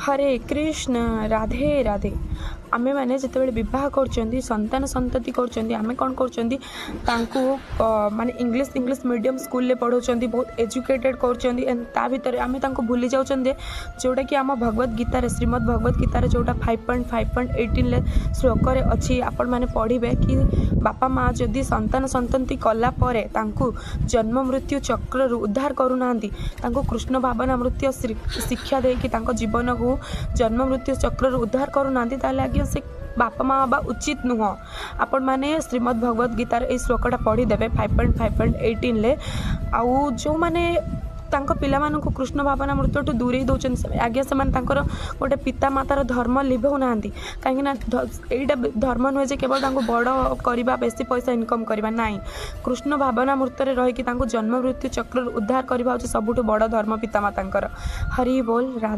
हरे कृष्ण राधे राधे आमे मैंने जिते बह कर संतान संतति करें कौन कर माने इंग्लिश इंग्लिश मीडियम स्कूल पढ़ाऊँ बहुत एजुकेटेड कर भितर आम भूली जाऊँ जोटा कि आम भगवत गीतार श्रीमद भगवत गीतार जोटा 5.5.18 श्लोक अच्छी आपण मैंने पढ़े कि बापा माँ जदि संतान संतति कलापर जन्म मृत्यु चक्र उद्धार करूना कृष्ण भावना मृत्यु शिक्षा देकी जीवन को जन्म मृत्यु चक्र उद्धार करूना आज्ञा से बापा माँ हवा उचित नुह। आपण मैंने श्रीमद भगवत गीतार ये श्लोकटा पढ़ीदेवे 5.5.18 आउ जो मैंने पिला मानक कृष्ण भावना मृत्यु दूरे दौरान आज्ञा से गोटे पिता मातार धर्म लिभाऊना कहीं यहाँ धर्म नुहे केवल बड़ करवा बेसी पैसा इनकम करवा ना कृष्ण भावना मृत्युरे रहीकि जन्म मृत्यु चक्र उद्धार करवा सबुठ बड़ धर्म पिता माता हरि बोल राधे।